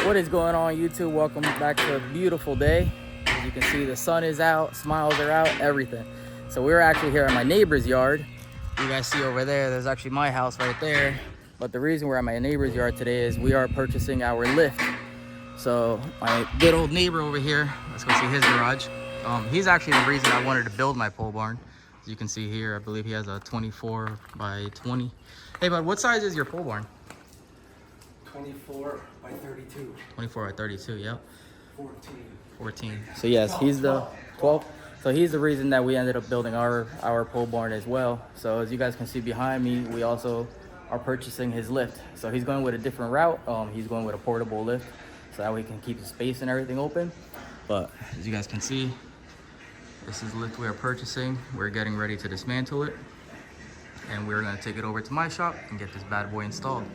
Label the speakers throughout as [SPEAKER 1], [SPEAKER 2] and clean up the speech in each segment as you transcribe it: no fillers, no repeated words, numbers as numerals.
[SPEAKER 1] What is going on, YouTube? Welcome back to a beautiful day. As you can see, the sun is out, smiles are out, everything. So we're actually here at my neighbor's yard. You guys see over there, there's actually my house right there. But the reason we're at my neighbor's yard today is we are purchasing our lift. So my good old neighbor over here, let's go see his garage. He's actually the reason I wanted to build my pole barn. As you can see here, I believe he has a 24 by 20. Hey bud, what size is your pole barn?
[SPEAKER 2] 24 by 32.
[SPEAKER 1] 24 by 32, yep.
[SPEAKER 2] 14.
[SPEAKER 1] So yes, he's the 12. So he's the reason that we ended up building our pole barn as well. So as you guys can see behind me, we also are purchasing his lift. So he's going with a different route. He's going with a portable lift, so that way he can keep the space and everything open. But as you guys can see, this is the lift we are purchasing. We're getting ready to dismantle it, and we're gonna take it over to my shop and get this bad boy installed.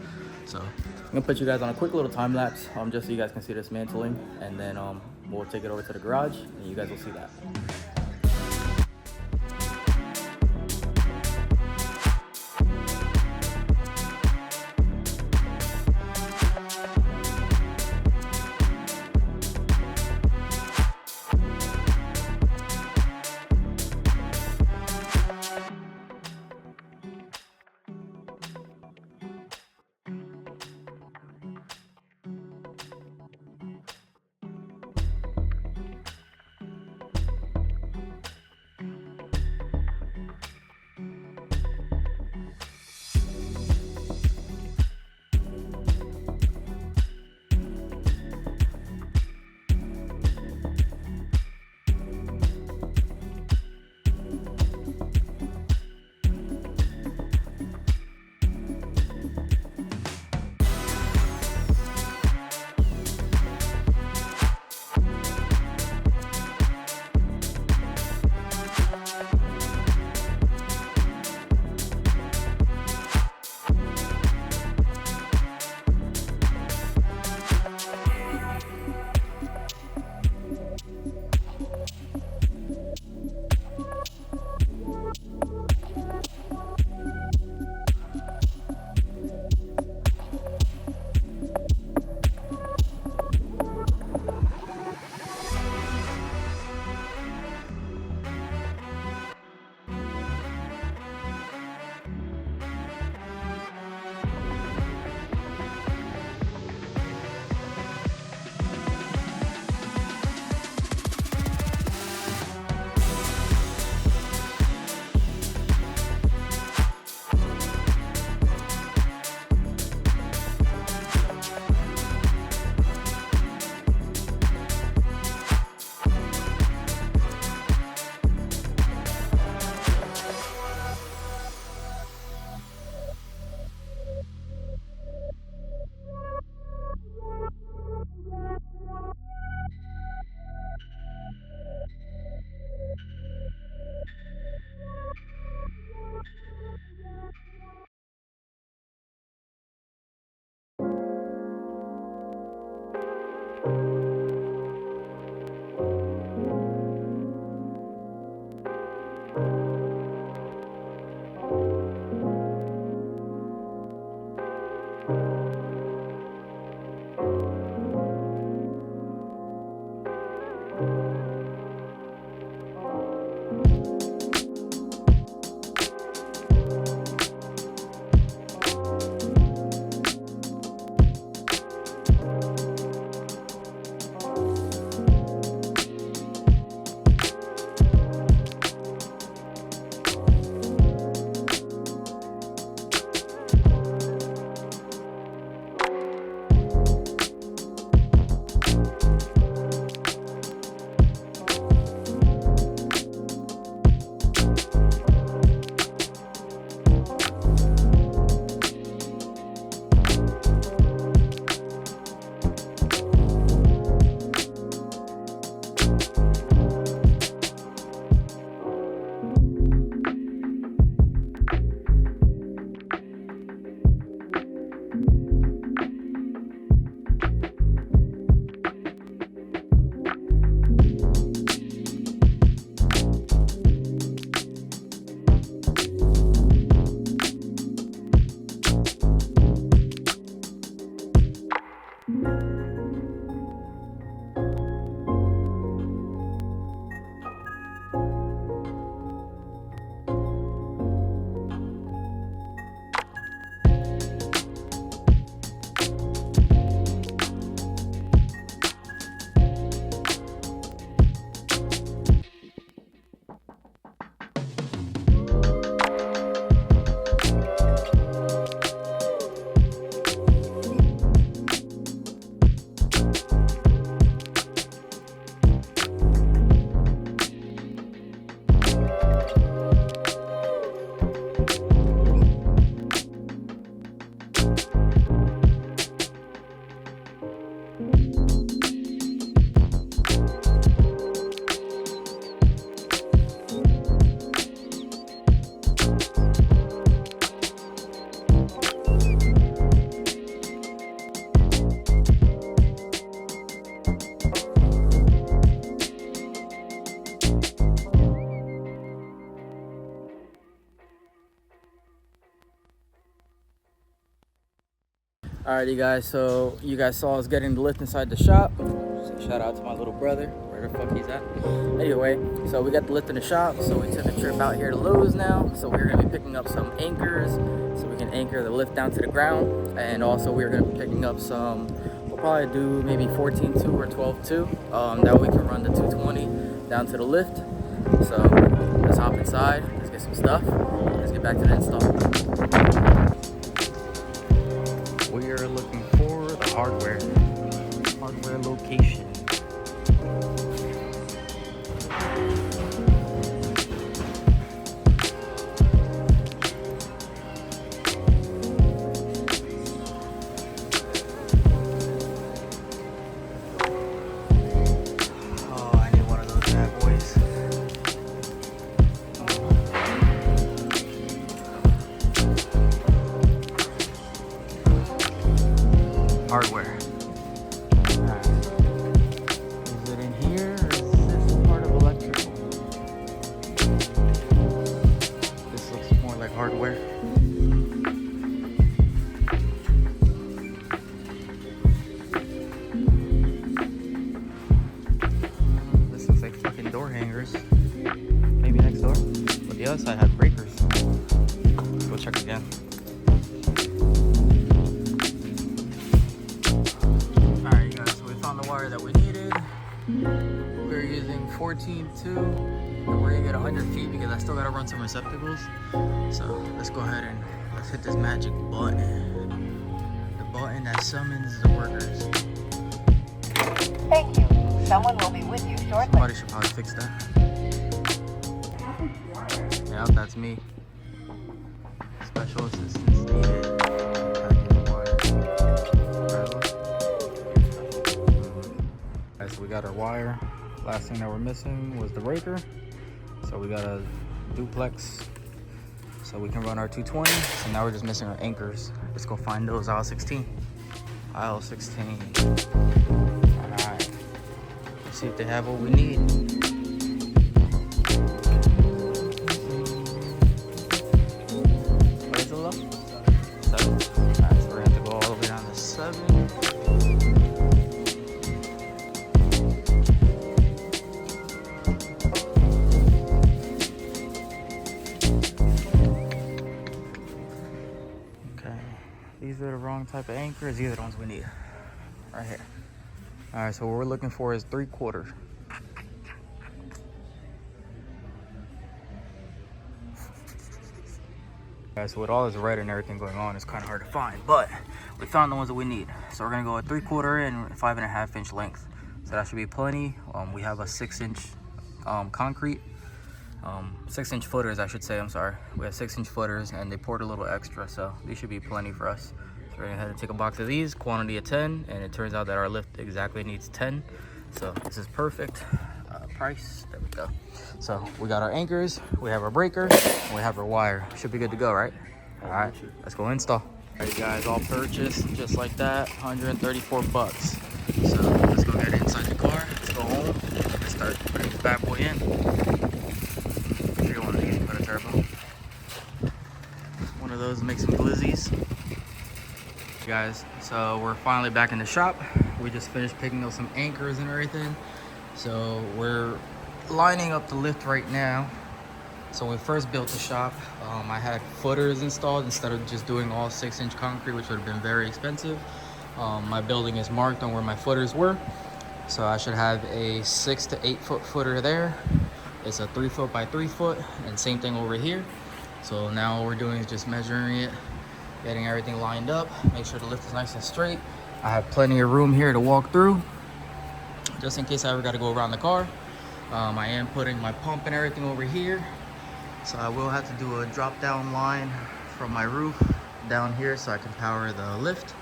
[SPEAKER 1] So I'm gonna put you guys on a quick little time lapse, just so you guys can see dismantling, and then we'll take it over to the garage, and you guys will see that. Alrighty guys, so you guys saw us getting the lift inside the shop. So shout out to my little brother, where the fuck he's at. Anyway, so we got the lift in the shop, so we took a trip out here to Lowe's now. So we're gonna be picking up some anchors, so we can anchor the lift down to the ground. And also we're gonna be picking up some, we'll probably do maybe 14.2 or 12.2. That way we can run the 220 down to the lift. So let's hop inside, let's get some stuff, let's get back to the install. We are looking for the hardware location. Oh, I need one of those bad boys. Hardware. Alright. Is it in here or is this part of electrical? This looks more like hardware. This looks like fucking door hangers. Maybe next door. But the other side has breakers. Let's go check again. The wire that we needed. We're using 14.2 and we're gonna get 100 feet because I still gotta run some receptacles. So let's go ahead and let's hit this magic button. The button that summons the workers.
[SPEAKER 3] Thank you. Someone will be with you shortly.
[SPEAKER 1] Somebody should probably fix that. Yeah, that's me. Special assistance needed. So we got our wire. Last thing that we're missing was the breaker. So we got a duplex so we can run our 220. So now we're just missing our anchors. Let's go find those. Aisle 16. Aisle 16. Alright. Let's see if they have what we need. What is it, low? 7. Alright, so we're gonna have to go all the way down to 7. These are the wrong type of anchors. These are the ones we need. Right here. Alright, so what we're looking for is 3/4. Alright, so with all this red and everything going on, it's kind of hard to find. But we found the ones that we need. So we're going to go with 3/4 and 5.5 inch length. So that should be plenty. We have a 6-inch concrete. 6-inch footers, I should say. I'm sorry. We have 6-inch footers and they poured a little extra, so these should be plenty for us. So we're gonna head and take a box of these, quantity of 10, and it turns out that our lift exactly needs 10. So this is perfect. Price, there we go. So we got our anchors, we have our breaker, and we have our wire. Should be good to go, right? All right, let's go install. All right, guys, all purchased just like that, 134 bucks. So let's go get it inside the car. Let's go home and start putting this bad boy in. One of these, put a turbo. One of those, make some glizzies. Guys, so we're finally back in the shop. We just finished picking up some anchors and everything. So we're lining up the lift right now. So when we first built the shop, I had footers installed instead of just doing all 6-inch concrete, which would have been very expensive. My building is marked on where my footers were. So I should have a 6 to 8 foot footer there. It's a 3 foot by 3 foot, and same thing over here. So now all we're doing is just measuring it, getting everything lined up, make sure the lift is nice and straight. I have plenty of room here to walk through, just in case I ever got to go around the car. I am putting my pump and everything over here. So I will have to do a drop down line from my roof down here so I can power the lift.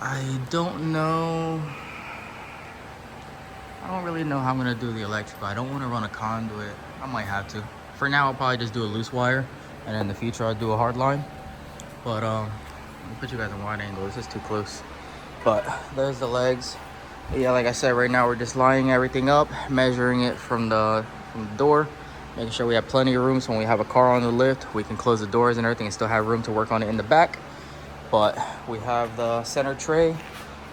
[SPEAKER 1] I don't really know how I'm gonna do the electrical. I don't want to run a conduit. I might have to. For now, I'll probably just do a loose wire, and in the future, I'll do a hard line. But I'll put you guys in wide angle. This is too close. But there's the legs. Yeah, like I said, right now we're just lining everything up, measuring it from the door, making sure we have plenty of room so when we have a car on the lift, we can close the doors and everything and still have room to work on it in the back. But we have the center tray,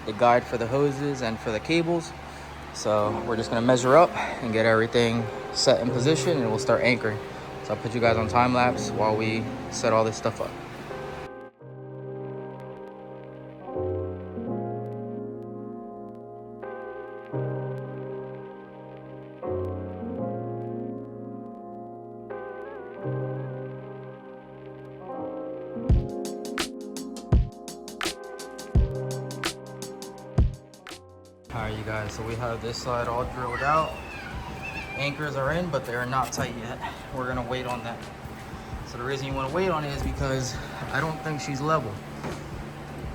[SPEAKER 1] the guide for the hoses and for the cables. So we're just gonna measure up and get everything set in position, and we'll start anchoring. So I'll put you guys on time lapse while we set all this stuff up. All right, you guys, so we have this side all drilled out. Anchors are in, but they're not tight yet. We're gonna wait on that. So the reason you wanna wait on it is because I don't think she's level.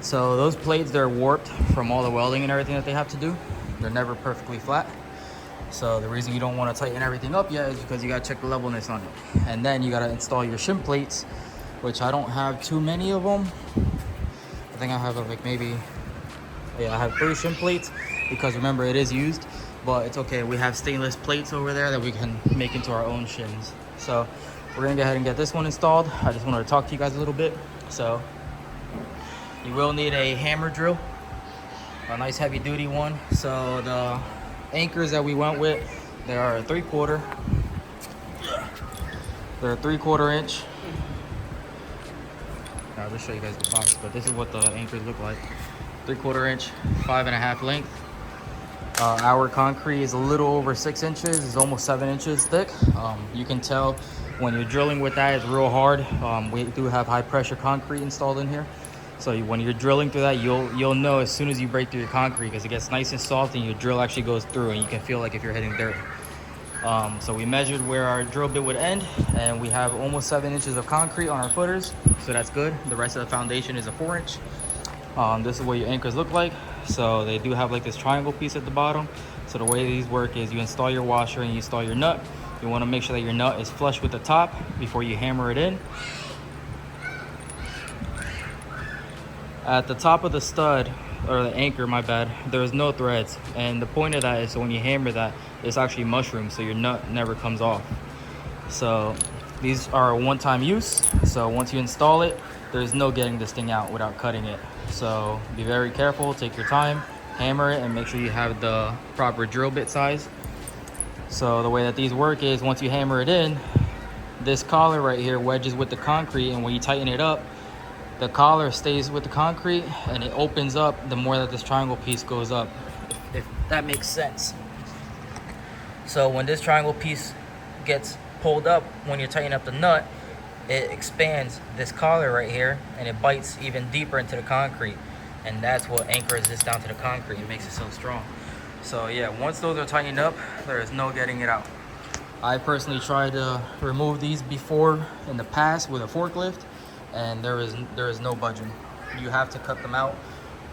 [SPEAKER 1] So those plates, they're warped from all the welding and everything that they have to do. They're never perfectly flat. So the reason you don't wanna tighten everything up yet is because you gotta check the levelness on it. And then you gotta install your shim plates, which I don't have too many of them. I think I have like maybe, yeah, I have 3 shim plates, because remember, it is used, but it's okay. We have stainless plates over there that we can make into our own shims. So we're gonna go ahead and get this one installed. I just wanted to talk to you guys a little bit. So you will need a hammer drill, a nice heavy duty one. So the anchors that we went with, they are a 3/4. They're a 3/4 inch. I'll just show you guys the box, but this is what the anchors look like. 3/4 inch, 5.5 length. Our concrete is a little over 6 inches. It's almost 7 inches thick. You can tell when you're drilling with that, it's real hard. We do have high pressure concrete installed in here. So when you're drilling through that, you'll know as soon as you break through your concrete, because it gets nice and soft and your drill actually goes through, and you can feel like if you're hitting dirt. So we measured where our drill bit would end, and we have almost 7 inches of concrete on our footers. So that's good. The rest of the foundation is a 4 inch. This is what your anchors look like. So they do have like this triangle piece at the bottom. So the way these work is you install your washer and you install your nut. You want to make sure that your nut is flush with the top before you hammer it in. At the top of the stud, or the anchor, my bad, there's no threads. And the point of that is so when you hammer that, it's actually mushrooms, so your nut never comes off. So these are a one-time use. So once you install it, there's no getting this thing out without cutting it. So be very careful, take your time, hammer it, and make sure you have the proper drill bit size. So the way that these work is once you hammer it in, this collar right here wedges with the concrete, and when you tighten it up, the collar stays with the concrete and it opens up the more that this triangle piece goes up, if that makes sense. So when this triangle piece gets pulled up, when you're tightening up the nut, it expands this collar right here and it bites even deeper into the concrete, and that's what anchors this down to the concrete and makes it so strong. So yeah, once those are tightened up, there is no getting it out. I personally tried to remove these before in the past with a forklift, and there is no budging. You have to cut them out,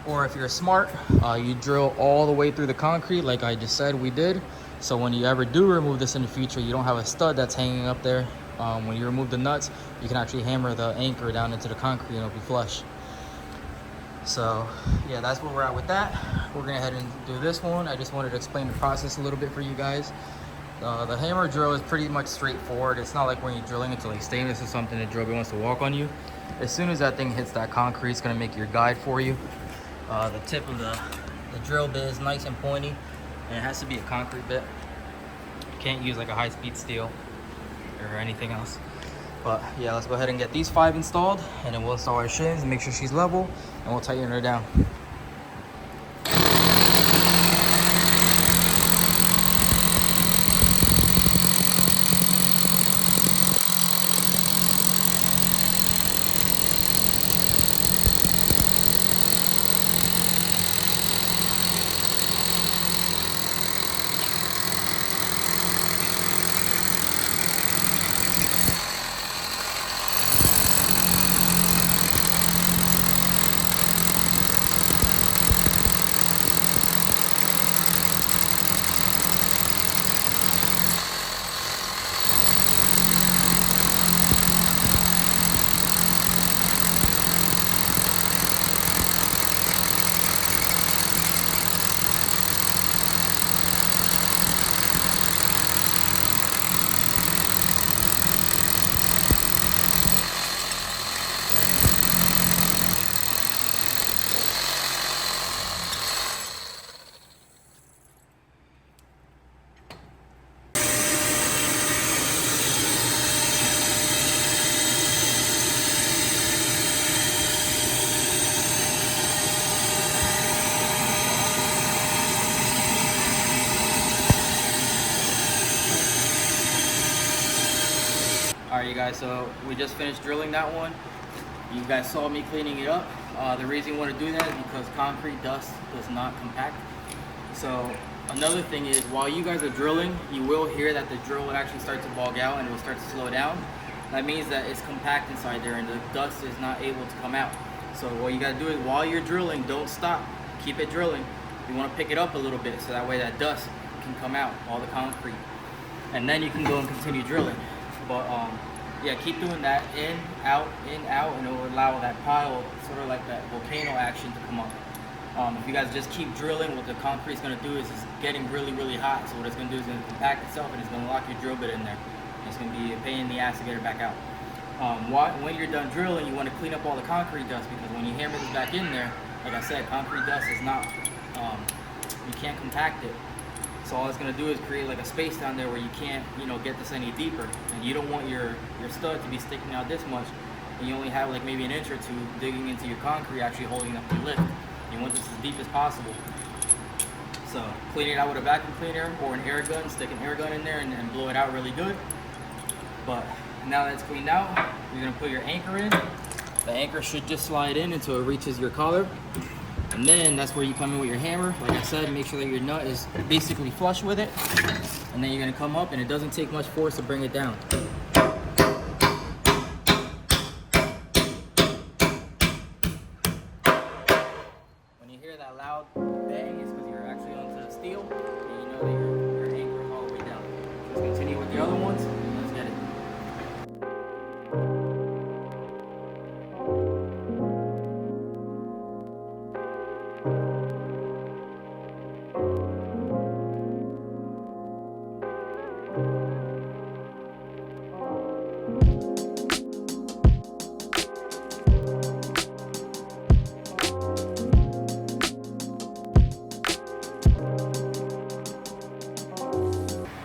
[SPEAKER 1] or if you're smart, you drill all the way through the concrete like I just said we did. So when you ever do remove this in the future, you don't have a stud that's hanging up there. When you remove the nuts, you can actually hammer the anchor down into the concrete and it'll be flush. So yeah, that's where we're at with that. We're gonna head and do this one. I just wanted to explain the process a little bit for you guys. The hammer drill is pretty much straightforward. It's not like when you're drilling into like stainless or something, the drill bit wants to walk on you. As soon as that thing hits that concrete, it's gonna make your guide for you. The tip of the drill bit is nice and pointy, and it has to be a concrete bit. You can't use like a high-speed steel or anything else. But yeah, let's go ahead and get these 5 installed, and then we'll install our shims and make sure she's level, and we'll tighten her down. Alright, you guys, so we just finished drilling that one. You guys saw me cleaning it up. The reason you want to do that is because concrete dust does not compact. So another thing is, while you guys are drilling, you will hear that the drill will actually start to bog out and it will start to slow down. That means that it's compact inside there and the dust is not able to come out. So what you got to do is, while you're drilling, don't stop. Keep it drilling. You want to pick it up a little bit so that way that dust can come out, all the concrete. And then you can go and continue drilling. But yeah, keep doing that, in, out, and it will allow that pile, sort of like that volcano action, to come up. If you guys just keep drilling, what the concrete is going to do is it's getting really, really hot. So what it's going to do is it's going to compact itself and it's going to lock your drill bit in there. It's going to be a pain in the ass to get it back out. When you're done drilling, you want to clean up all the concrete dust, because when you hammer this back in there, like I said, concrete dust is not, you can't compact it. So all it's going to do is create like a space down there where you can't, get this any deeper. And you don't want your stud to be sticking out this much, and you only have like maybe an inch or two digging into your concrete, actually holding up your lift. You want this as deep as possible. So clean it out with a vacuum cleaner or an air gun, stick an air gun in there and blow it out really good. But now that it's cleaned out, you're going to put your anchor in. The anchor should just slide in until it reaches your collar. And then that's where you come in with your hammer. Like I said, make sure that your nut is basically flush with it. And then you're going to come up, and it doesn't take much force to bring it down. When you hear that loud bang, it's because you're actually onto the steel, and you know that your anchor is all the way down. Let's continue with the other ones. Let's get it.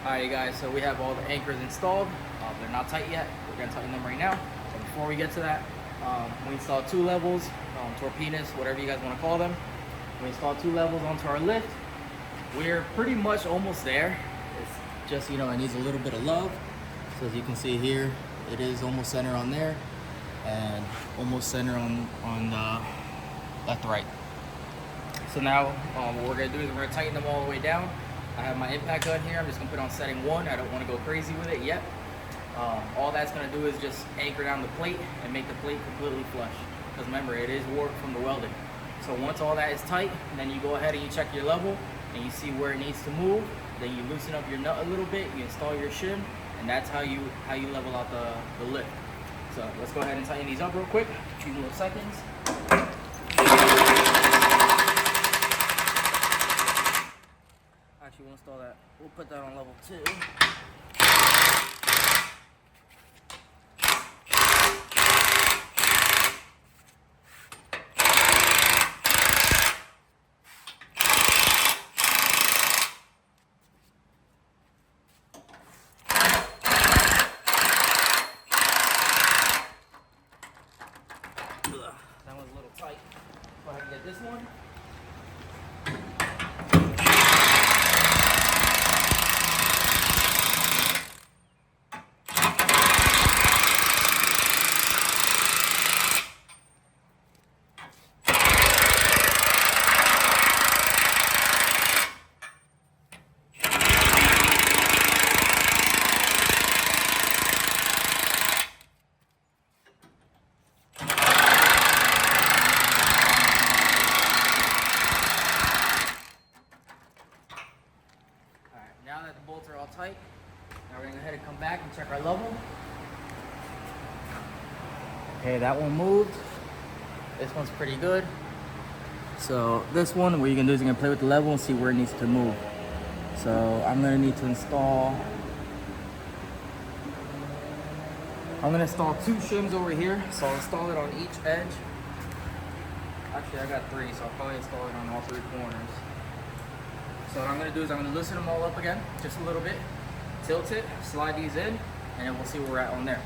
[SPEAKER 1] Alright guys, so we have all the anchors installed. They're not tight yet. We're going to tighten them right now. But before we get to that, we installed 2 levels, torpedoes, whatever you guys want to call them. We installed 2 levels onto our lift. We're pretty much almost there. It's just, it needs a little bit of love. So as you can see here, it is almost center on there and almost center on the left right. So now what we're going to do is we're going to tighten them all the way down. I have my impact gun here. I'm just going to put on setting 1. I don't want to go crazy with it yet. All that's going to do is just anchor down the plate and make the plate completely flush. Because remember, it is warped from the welding. So once all that is tight, then you go ahead and you check your level and you see where it needs to move. Then you loosen up your nut a little bit, you install your shim, and that's how you level out the lift. So let's go ahead and tighten these up real quick. A few more seconds. Actually, we'll install that. We'll put that on level 2. That one's a little tight. Go ahead and get this one. Now that the bolts are all tight, now we're going to go ahead and come back and check our level. Okay, that one moved. This one's pretty good. So this one, what you're going to do is you're going to play with the level and see where it needs to move. So I'm going to need to install... I'm going to install 2 shims over here. So I'll install it on each edge. Actually, I got 3, so I'll probably install it on all 3 corners. So what I'm going to do is I'm going to loosen them all up again, just a little bit, tilt it, slide these in, and then we'll see where we're at on there.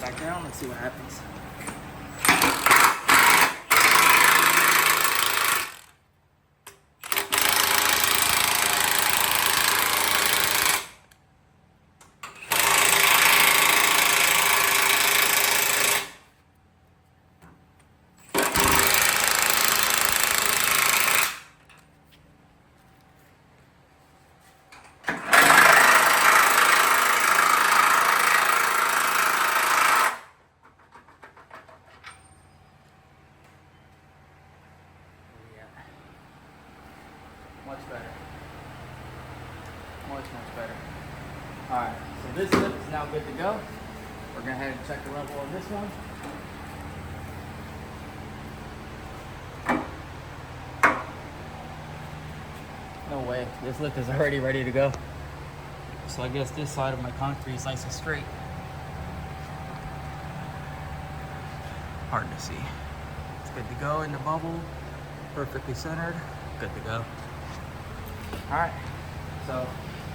[SPEAKER 1] back down. Let's see what happens. Much better. Much better. Alright, so this lip is now good to go. We're gonna head and check the level on this one. No way, this lift is already ready to go. So I guess this side of my concrete is nice and straight. Hard to see. It's good to go in the bubble. Perfectly centered. Good to go. Alright, so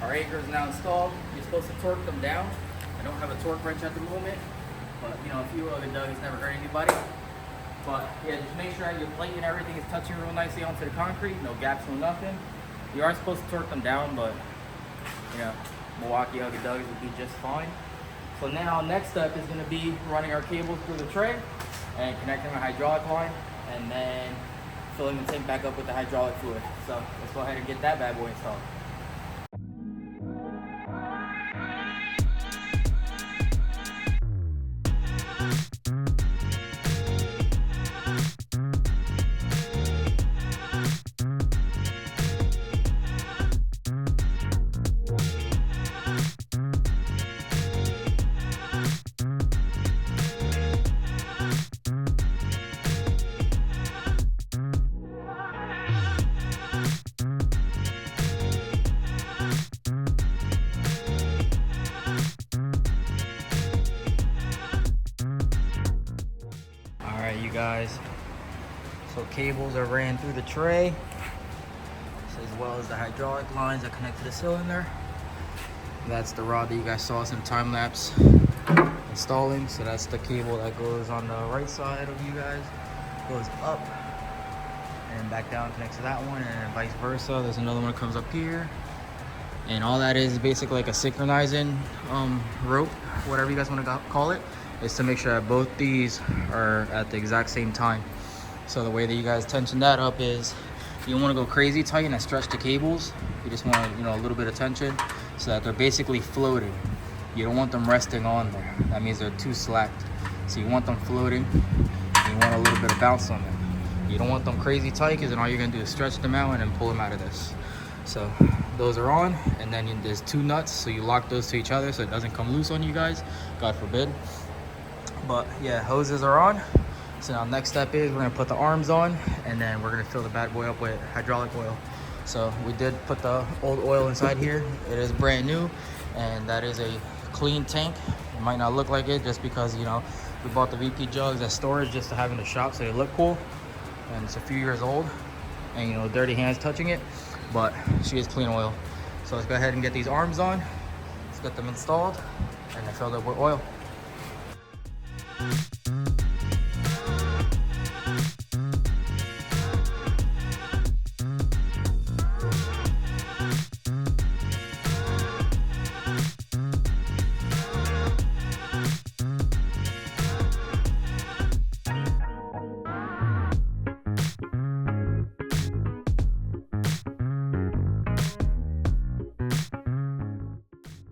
[SPEAKER 1] our anchor is now installed. You're supposed to torque them down. I don't have a torque wrench at the moment, but you know, a few other Doug's never hurt anybody. But yeah, just make sure your plate and everything is touching real nicely onto the concrete. No gaps, no nothing. You are supposed to torque them down, but you know, Milwaukee Ugly Doug's would be just fine. So now, next step is going to be running our cables through the tray and connecting the hydraulic line, and then filling the tank back up with the hydraulic fluid. So let's go ahead and get that bad boy installed. Alright, you guys, so cables are ran through the tray, as well as the hydraulic lines that connect to the cylinder. That's the rod that you guys saw us in time lapse installing. So that's the cable that goes on the right side of you guys, goes up and back down, connects to that one, and vice versa. There's another one that comes up here, and all that is basically like a synchronizing rope, whatever you guys want to call it, is to make sure that both these are at the exact same time. So the way that you guys tension that up is, you don't want to go crazy tight and stretch the cables. You just want, you know, a little bit of tension so that they're basically floating. You don't want them resting on there. That means they're too slacked. So you want them floating, and you want a little bit of bounce on them. You don't want them crazy tight, because then all you're gonna do is stretch them out and then pull them out of this. So those are on, and then there's two nuts, so you lock those to each other so it doesn't come loose on you guys, God forbid. But yeah, hoses are on. So now next step is we're gonna put the arms on, and then we're gonna fill the bad boy up with hydraulic oil. So we did put the old oil inside here. It is brand new, and that is a clean tank. It might not look like it just because, you know, we bought the VP jugs as storage just to have in the shop so they look cool. And it's a few years old, and you know, dirty hands touching it, but she is clean oil. So let's go ahead and get these arms on. Let's get them installed and then filled up with oil.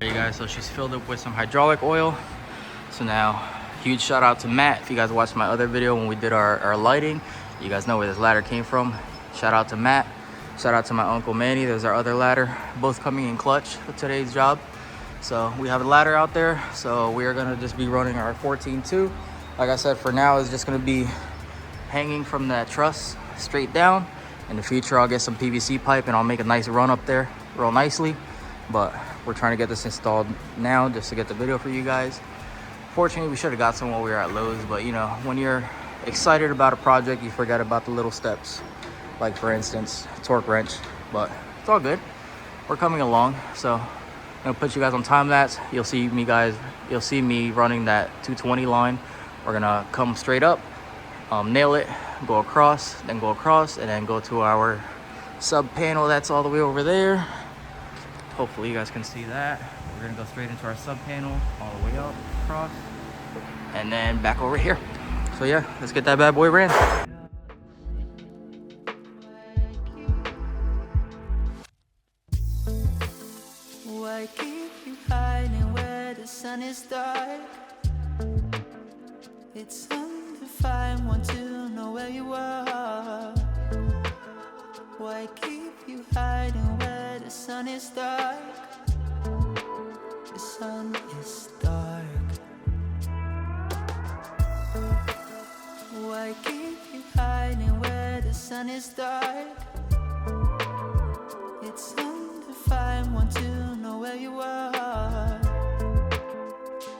[SPEAKER 1] You guys, so she's filled up with some hydraulic oil. So now, huge shout out to Matt. If you guys watched my other video when we did our lighting, you guys know where this ladder came from. Shout out to Matt. Shout out to my uncle Manny. There's our other ladder, both coming in clutch for today's job. So we have a ladder out there, so we are gonna just be running our 14-2. Like I said, for now it's just gonna be hanging from that truss straight down. In the future, I'll get some PVC pipe and I'll make a nice run up there real nicely. But we're trying to get this installed now just to get the video for you guys. Fortunately, we should have got some while we were at Lowe's, but you know, when you're excited about a project, you forget about the little steps. Like for instance, torque wrench, but it's all good. We're coming along. So I'm gonna put you guys on time lapse. You'll see me running that 220 line. We're gonna come straight up, nail it, go across, and then go to our sub panel that's all the way over there. Hopefully you guys can see that. We're gonna go straight into our sub panel, all the way up, across, and then back over here. So yeah, let's get that bad boy ran.
[SPEAKER 4] Why keep you hiding where the sun is dark? It's undefined, want to know where you are. Why keep you hiding where the sun is dark? The sun is dark. Why keep you hiding where the sun is dark? It's undefined, want to know where you are.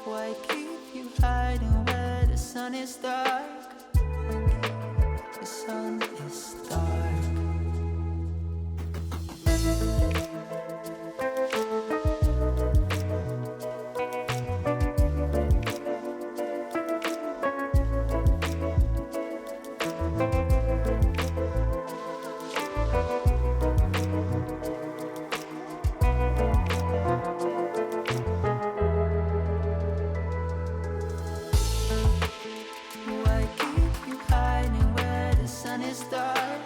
[SPEAKER 4] Why keep you hiding where the sun is dark? The sun is dark. Why keep you hiding where the sun is dark?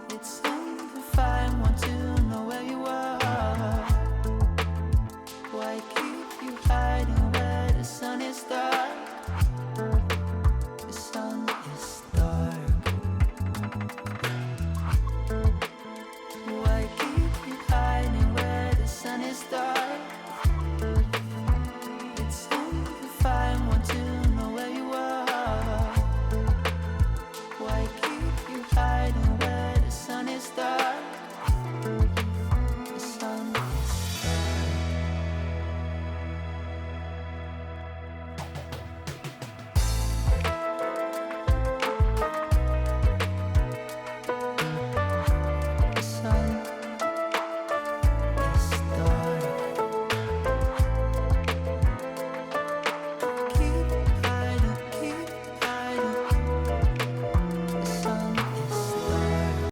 [SPEAKER 4] It's undefined, want to know where you are. Why keep you hiding where the sun is dark? The sun is dark. Why keep you hiding where the sun is dark? It's undefined, want to know where you are. Why keep you hiding where the sun is dark? The sun is dark. The sun is dark. Keep hiding, keep hiding. The sun is dark.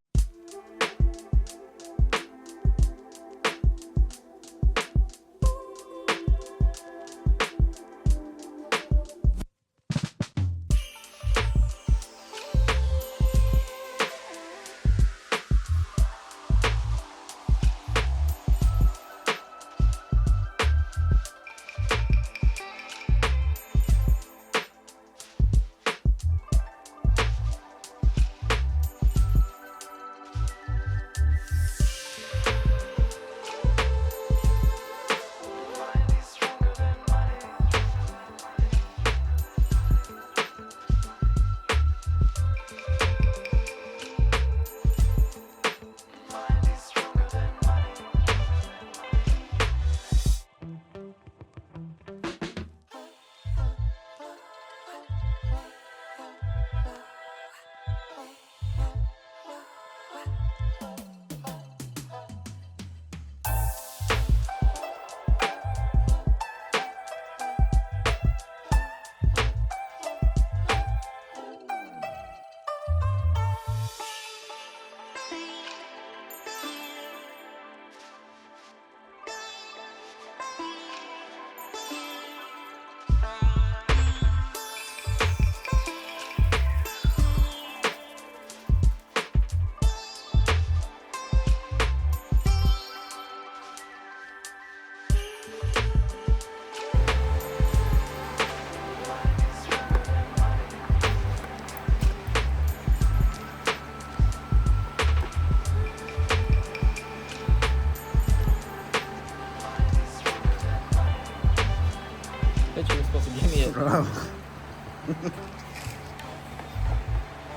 [SPEAKER 1] Bitch, you were supposed to give me it.
[SPEAKER 5] Bro.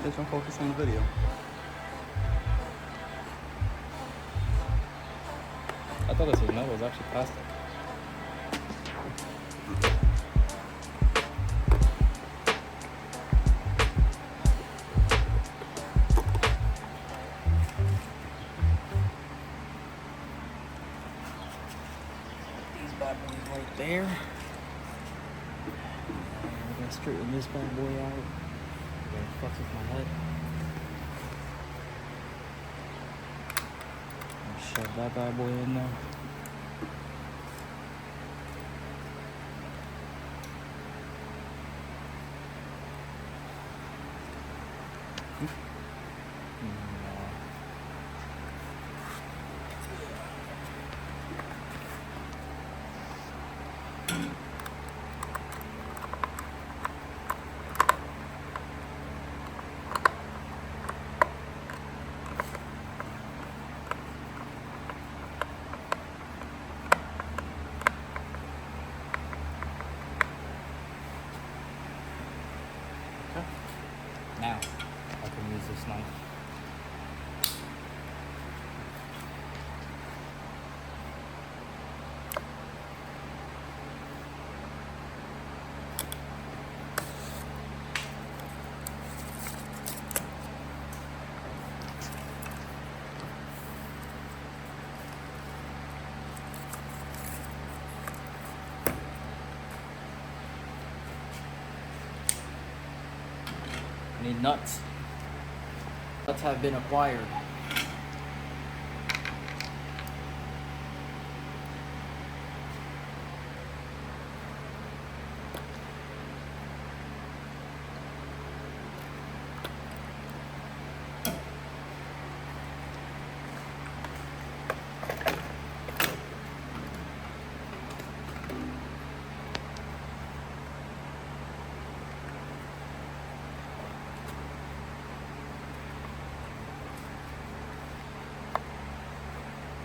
[SPEAKER 5] Bitch, I'm focused on the video.
[SPEAKER 1] I thought this was metal, it was actually plastic. Gotta straighten this bad boy out. That fucks with my head. Shove that bad boy in there. Now, I can use this knife. I need nuts. Nuts have been acquired.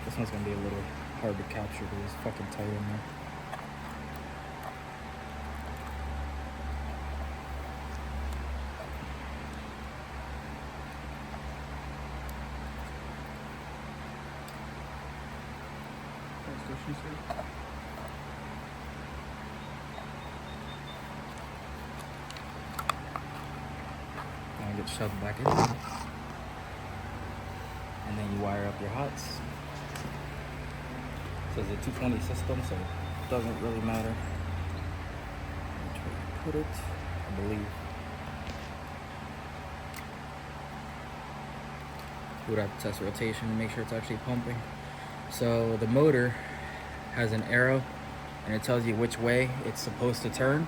[SPEAKER 1] This one's gonna be a little hard to capture because it's fucking tight in there.
[SPEAKER 5] That's what she said.
[SPEAKER 1] And get shoved back in there. And then you wire up your hots. So it's a 220 system, so it doesn't really matter which way you put it, I believe. We would have to test rotation to make sure it's actually pumping. So the motor has an arrow and it tells you which way it's supposed to turn.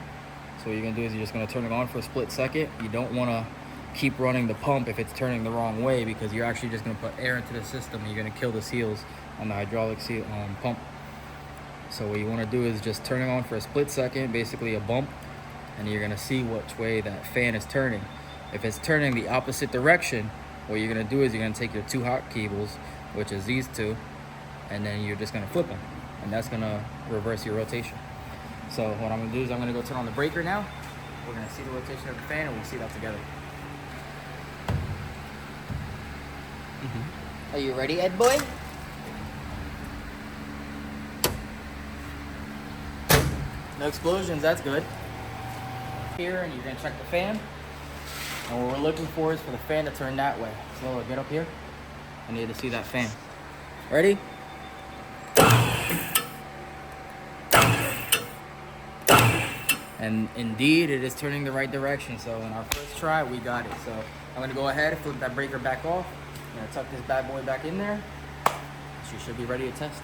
[SPEAKER 1] So what you're gonna do is you're just gonna turn it on for a split second. You don't wanna keep running the pump if it's turning the wrong way, because you're actually just gonna put air into the system and you're gonna kill the seals on the hydraulic seal pump. So what you wanna do is just turn it on for a split second, basically a bump, and you're gonna see which way that fan is turning. If it's turning the opposite direction, what you're gonna do is you're gonna take your 2 hot cables, which is these 2, and then you're just gonna flip them, and that's gonna reverse your rotation. So what I'm gonna do is I'm gonna go turn on the breaker now. We're gonna see the rotation of the fan and we'll see that together. Are you ready, Ed boy? No explosions, that's good. Here, and you're gonna check the fan. And what we're looking for is for the fan to turn that way. So get up here. I need to see that fan. Ready? And indeed, it is turning the right direction. So in our first try, we got it. So I'm gonna go ahead and flip that breaker back off. I'm gonna tuck this bad boy back in there. She should be ready to test.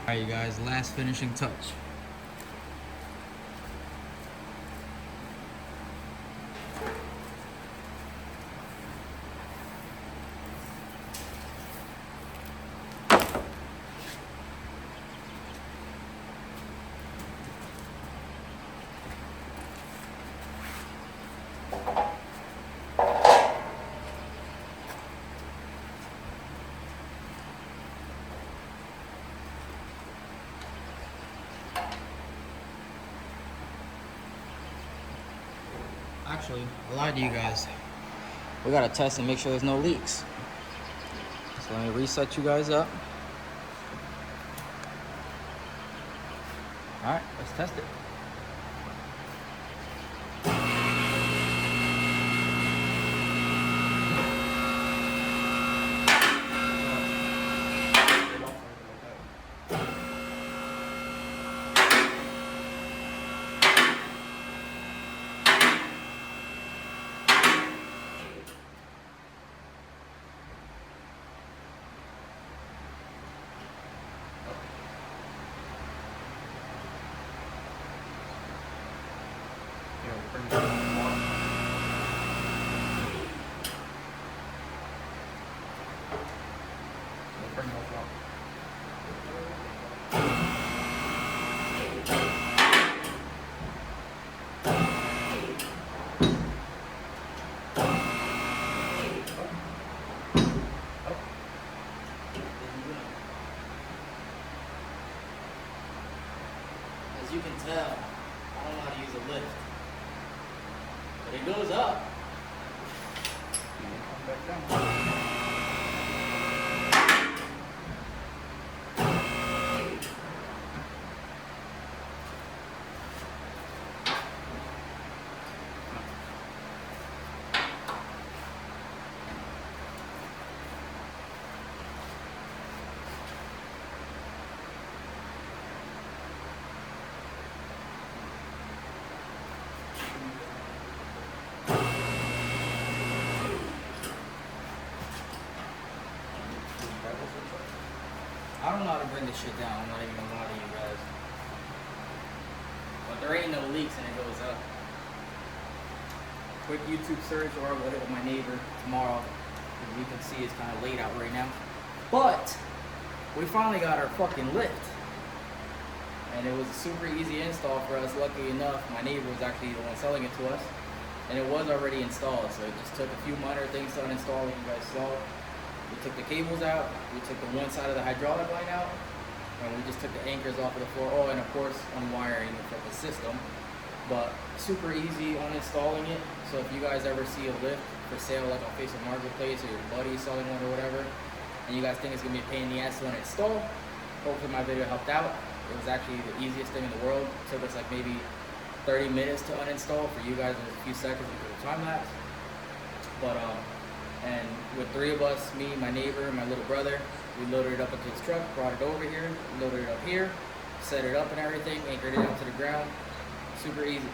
[SPEAKER 1] Alright, you guys, last finishing touch. Actually, I lied to you guys. We gotta test and make sure there's no leaks. So let me reset you guys up. Alright, let's test it. As you can tell, I don't know how to use a lift. But it goes up.
[SPEAKER 5] Come back down.
[SPEAKER 1] I don't know how to bring this shit down. I'm not even gonna lie to you guys. But there ain't no leaks and it goes up. Quick YouTube search, or I'll go hit with my neighbor tomorrow. As you can see, it's kind of late out right now. But we finally got our fucking lift. And it was a super easy install for us. Luckily enough, my neighbor was actually the one selling it to us. And it was already installed, so it just took a few minor things to uninstall, like you guys saw. We took the cables out, we took the one side of the hydraulic line out, and we just took the anchors off of the floor. Oh, and of course, unwiring for the system. But super easy uninstalling it. So if you guys ever see a lift for sale, like on Facebook Marketplace, or your buddy selling one or whatever, and you guys think it's gonna be a pain in the ass to uninstall, hopefully my video helped out. It was actually the easiest thing in the world. It took us like maybe 30 minutes to uninstall. For you guys, it was a few seconds because of time lapse. But and with three of us, me, my neighbor, and my little brother, we loaded it up into his truck, brought it over here, loaded it up here, set it up and everything, anchored it onto the ground. Super easy.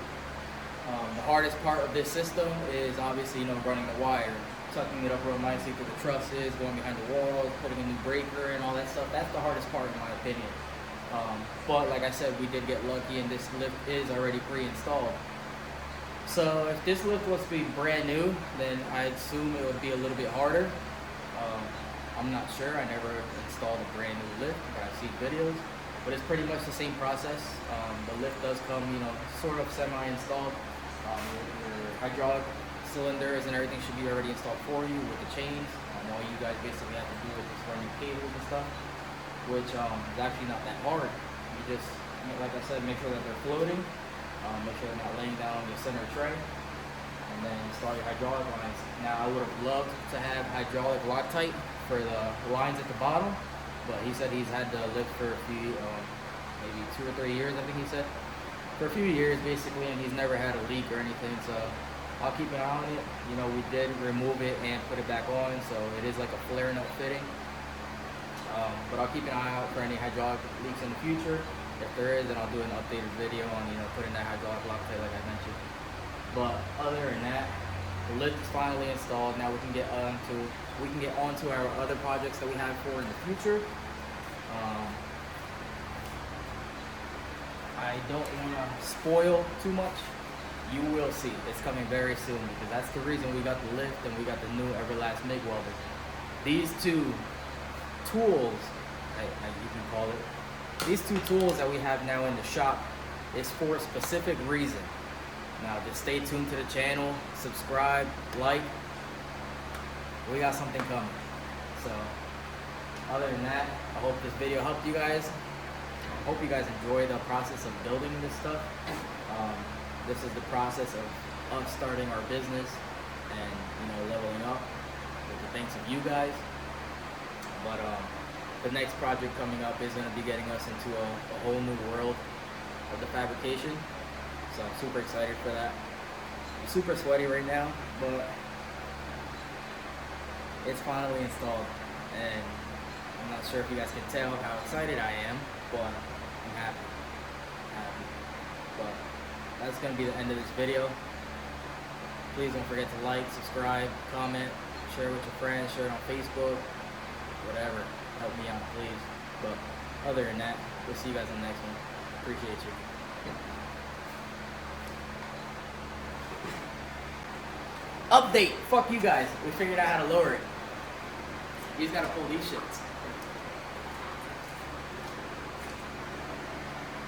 [SPEAKER 1] The hardest part of this system is obviously, you know, running the wire, tucking it up real nicely through the trusses, going behind the walls, putting a new breaker and all that stuff. That's the hardest part in my opinion. But like I said, we did get lucky and this lift is already pre-installed. So if this lift was to be brand new, then I'd assume it would be a little bit harder. I'm not sure, I never installed a brand new lift, but I've seen videos. But it's pretty much the same process. The lift does come, you know, sort of semi-installed. Your hydraulic cylinders and everything should be already installed for you with the chains. All you guys basically have to do is just run your cables and stuff, which is actually not that hard. You just, like I said, make sure that they're floating. Make sure they're not laying down on your center tray, and then install your hydraulic lines. Now I would have loved to have hydraulic Loctite for the lines at the bottom, but he said he's had the lift for a few, maybe 2 or 3 years, I think he said. For a few years basically, and he's never had a leak or anything, so I'll keep an eye on it. You know, we did remove it and put it back on, so it is like a flare nut fitting. But I'll keep an eye out for any hydraulic leaks in the future. If there is, then I'll do an updated video on, you know, putting that hydraulic Loctite like I mentioned. But other than that, the lift is finally installed. Now we can get onto our other projects that we have for in the future. I don't want to spoil too much. You will see. It's coming very soon because that's the reason we got the lift and we got the new Everlast MIG welder. These two tools, you can call it, these two tools that we have now in the shop is for a specific reason. Now just stay tuned to the channel, subscribe, like. We got something coming. So other than that, I hope this video helped you guys. I hope you guys enjoy the process of building this stuff. This is the process of us starting our business and leveling up with the thanks of you guys. But the next project coming up is going to be getting us into a whole new world of the fabrication. So I'm super excited for that. I'm super sweaty right now, but it's finally installed. And I'm not sure if you guys can tell how excited I am, but I'm happy. But that's going to be the end of this video. Please don't forget to like, subscribe, comment, share with your friends, share it on Facebook, whatever. Help me out, please. But other than that, we'll see you guys in the next one. Appreciate you. Update! Fuck you guys. We figured out how to lower it. You just gotta pull these shits.